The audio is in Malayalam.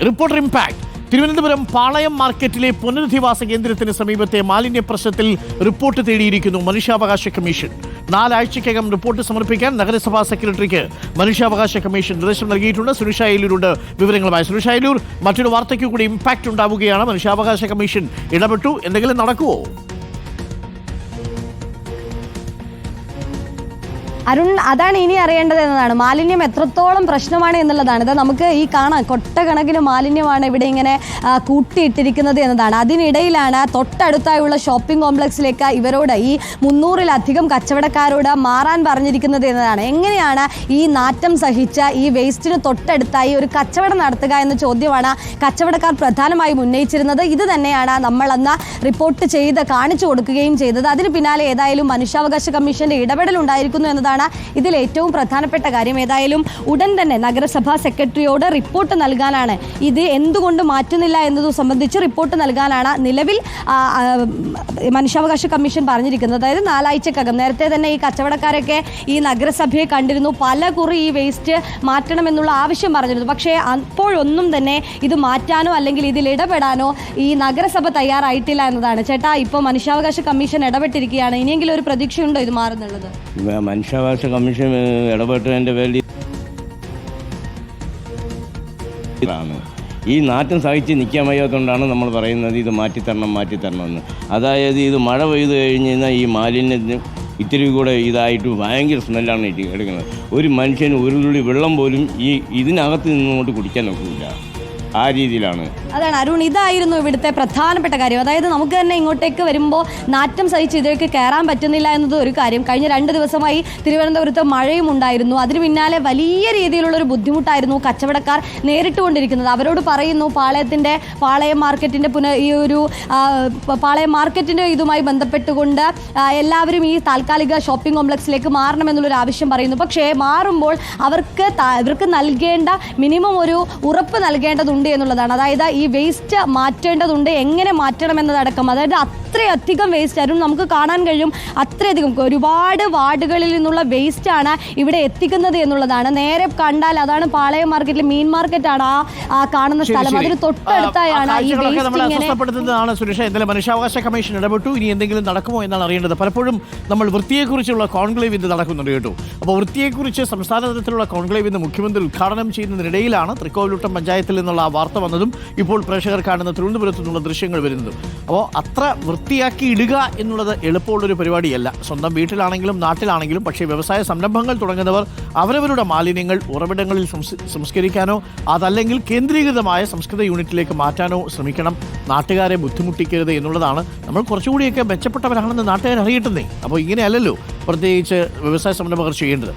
Reporter impact. തിരുവനന്തപുരം പാളയം മാർക്കറ്റിലെ പുനരധിവാസ കേന്ദ്രത്തിന് സമീപത്തെ മാലിന്യ പ്രശ്നത്തിൽ റിപ്പോർട്ട് തേടിയിരിക്കുന്നു മനുഷ്യാവകാശ കമ്മീഷൻ. 4 ആഴ്ചയ്ക്കകം റിപ്പോർട്ട് സമർപ്പിക്കാൻ നഗരസഭാ സെക്രട്ടറിക്ക് മനുഷ്യാവകാശ കമ്മീഷൻ നിർദ്ദേശം നൽകിയിട്ടുണ്ട്. സുനിഷ അയ്യലൂരുണ്ട് വിവരങ്ങളുമായി. സുനിഷ അയ്യലൂർ, മറ്റൊരു വാർത്തയ്ക്ക് കൂടി ഇമ്പാക്ട് ഉണ്ടാവുകയാണ്. മനുഷ്യാവകാശ കമ്മീഷൻ ഇടപെട്ടു, എന്തെങ്കിലും നടക്കുമോ? അരുൺ, അതാണ് ഇനി അറിയേണ്ടത് എന്നതാണ്. മാലിന്യം എത്രത്തോളം പ്രശ്നമാണ് എന്നുള്ളതാണ്. ഇത് നമുക്ക് ഈ കാണാം, കൊട്ടക്കണക്കിന് മാലിന്യമാണ് ഇവിടെ ഇങ്ങനെ കൂട്ടിയിട്ടിരിക്കുന്നത് എന്നതാണ്. അതിനിടയിലാണ് തൊട്ടടുത്തായുള്ള ഷോപ്പിംഗ് കോംപ്ലക്സിലേക്ക് ഇവരോട്, ഈ 300-ലധികം കച്ചവടക്കാരോട് മാറാൻ പറഞ്ഞിരിക്കുന്നത് എന്നതാണ്. എങ്ങനെയാണ് ഈ നാറ്റം സഹിച്ച ഈ വേസ്റ്റിന് തൊട്ടടുത്തായി ഒരു കച്ചവടം നടത്തുക എന്ന ചോദ്യമാണ് കച്ചവടക്കാർ പ്രധാനമായും ഉന്നയിച്ചിരുന്നത്. ഇത് തന്നെയാണ് നമ്മൾ അന്ന് റിപ്പോർട്ട് ചെയ്ത് കാണിച്ചു കൊടുക്കുകയും ചെയ്തത്. അതിന് പിന്നാലെ ഏതായാലും മനുഷ്യാവകാശ കമ്മീഷന്റെ ഇടപെടൽ ഉണ്ടായിരിക്കുന്നു എന്നതാണ് ഇതിൽ ഏറ്റവും പ്രധാനപ്പെട്ട കാര്യം. ഏതായാലും ഉടൻ തന്നെ നഗരസഭാ സെക്രട്ടറിയോട് റിപ്പോർട്ട് നൽകാനാണ്, ഇത് എന്തുകൊണ്ട് മാറ്റുന്നില്ല എന്നത് സംബന്ധിച്ച് റിപ്പോർട്ട് നൽകാനാണ് നിലവിൽ മനുഷ്യാവകാശ കമ്മീഷൻ പറഞ്ഞിരിക്കുന്നത്. അതായത് 4 ആഴ്ചക്കകം. നേരത്തെ തന്നെ ഈ കച്ചവടക്കാരൊക്കെ ഈ നഗരസഭയെ കണ്ടിരുന്നു, പല കുറി ഈ വേസ്റ്റ് മാറ്റണമെന്നുള്ള ആവശ്യം പറഞ്ഞിരുന്നു. പക്ഷേ അപ്പോഴൊന്നും തന്നെ ഇത് മാറ്റാനോ അല്ലെങ്കിൽ ഇതിൽ ഇടപെടാനോ ഈ നഗരസഭ തയ്യാറായിട്ടില്ല എന്നതാണ്. ചേട്ടാ, ഇപ്പോൾ മനുഷ്യാവകാശ കമ്മീഷൻ ഇടപെട്ടിരിക്കുകയാണ്. ഇനിയെങ്കിലും ഒരു പ്രതീക്ഷയുണ്ടോ ഇത് മാറുന്നുള്ളത്? മനുഷ്യാവകാശ കമ്മീഷൻ ഇടപെട്ടതിൻ്റെ പേരിൽ ഈ നാറ്റം സഹിച്ച് നിൽക്കാൻ വയ്യാത്തതുകൊണ്ടാണ് നമ്മൾ പറയുന്നത് ഇത് മാറ്റിത്തരണമെന്ന്. അതായത് ഇത് മഴ പെയ്ത് കഴിഞ്ഞ് കഴിഞ്ഞാൽ ഈ മാലിന്യത്തിന് ഇത്തിരി കൂടെ ഇതായിട്ട് ഭയങ്കര സ്മെല്ലാണ് എടുക്കുന്നത്. ഒരു മനുഷ്യന് ഒരു തുള്ളി വെള്ളം പോലും ഇതിനകത്ത് നിന്നുകൊണ്ട് കുടിക്കാൻ നോക്കില്ല. ആ രീതിയിലാണ്. അതാണ് അരുൺ, ഇതായിരുന്നു ഇവിടുത്തെ പ്രധാനപ്പെട്ട കാര്യം. അതായത് നമുക്ക് തന്നെ ഇങ്ങോട്ടേക്ക് വരുമ്പോൾ നാറ്റം സഹിച്ച് ഇതിലേക്ക് കയറാൻ പറ്റുന്നില്ല എന്നത് ഒരു കാര്യം. കഴിഞ്ഞ 2 ദിവസമായി തിരുവനന്തപുരത്ത് മഴയും ഉണ്ടായിരുന്നു. അതിന് പിന്നാലെ വലിയ രീതിയിലുള്ളൊരു ബുദ്ധിമുട്ടായിരുന്നു കച്ചവടക്കാർ നേരിട്ടുകൊണ്ടിരിക്കുന്നത്. അവരോട് പറയുന്നു, പാളയം മാർക്കറ്റിൻ്റെ ഇതുമായി ബന്ധപ്പെട്ടുകൊണ്ട് എല്ലാവരും ഈ താൽക്കാലിക ഷോപ്പിംഗ് കോംപ്ലക്സിലേക്ക് മാറണമെന്നുള്ളൊരു ആവശ്യം പറയുന്നു. പക്ഷേ മാറുമ്പോൾ ഇവർക്ക് നൽകേണ്ട മിനിമം ഒരു ഉറപ്പ് നൽകേണ്ടതുണ്ട് എന്നുള്ളതാണ്. അതായത് ഈ വേസ്റ്റ് മാറ്റേണ്ടതുണ്ട്, എങ്ങനെ മാറ്റണം എന്നതടക്കം. അതായത് അത്രയധികം വേസ്റ്റ് ആയിരുന്നു നമുക്ക് കാണാൻ കഴിയും. അത്രയധികം ഒരുപാട് വാർഡുകളിൽ നിന്നുള്ള വേസ്റ്റാണ് ഇവിടെ എത്തിക്കുന്നത് എന്നുള്ളതാണ്. നേരെ കണ്ടാൽ അതാണ് പാളയം മാർക്കറ്റിലെ മീൻ മാർക്കറ്റാണ് ആ കാണുന്ന സ്ഥലം. അതിന് തൊട്ടടുത്തായാണ് ഈ വേസ്റ്റ്. സുരേഷ, എന്തായാലും മനുഷ്യാവകാശ കമ്മീഷൻ ഇടപെട്ടു. ഇനി എന്തെങ്കിലും നടക്കുമോ എന്നാണ് അറിയേണ്ടത്. പലപ്പോഴും നമ്മൾ വൃത്തിയെക്കുറിച്ചുള്ള കോൺക്ലേവ് ഇന്ന് നടക്കുന്നുണ്ട് കേട്ടോ. അപ്പോൾ വൃത്തിയെക്കുറിച്ച് സംസ്ഥാന തലത്തിലുള്ള കോൺക്ലേവ് ഇന്ന് മുഖ്യമന്ത്രി ഉദ്ഘാടനം ചെയ്യുന്നതിനിടയിലാണ് തൃക്കോവിലൂട്ടം പഞ്ചായത്തിൽ നിന്നുള്ള ആ വാർത്ത വന്നതും ഇപ്പോൾ പ്രേക്ഷകർ കാണുന്ന തിരുവനന്തപുരത്തു നിന്നുള്ള ദൃശ്യങ്ങൾ വരുന്നതും. അപ്പോൾ അത്ര വൃത്തിയാക്കി ഇടുക എന്നുള്ളത് എളുപ്പമുള്ളൊരു പരിപാടിയല്ല, സ്വന്തം വീട്ടിലാണെങ്കിലും നാട്ടിലാണെങ്കിലും. പക്ഷേ വ്യവസായ സംരംഭങ്ങൾ തുടങ്ങുന്നവർ അവരവരുടെ മാലിന്യങ്ങൾ ഉറവിടങ്ങളിൽ സംസ്കരിക്കാനോ അതല്ലെങ്കിൽ കേന്ദ്രീകൃതമായ സംസ്കൃത യൂണിറ്റിലേക്ക് മാറ്റാനോ ശ്രമിക്കണം. നാട്ടുകാരെ ബുദ്ധിമുട്ടിക്കരുത് എന്നുള്ളതാണ്. നമ്മൾ കുറച്ചുകൂടിയൊക്കെ മെച്ചപ്പെട്ടവരാണെന്ന് നാട്ടുകാർ അറിയട്ടുന്നേ. അപ്പോൾ ഇങ്ങനെയല്ലല്ലോ പ്രത്യേകിച്ച് വ്യവസായ സംരംഭകർ ചെയ്യേണ്ടത്.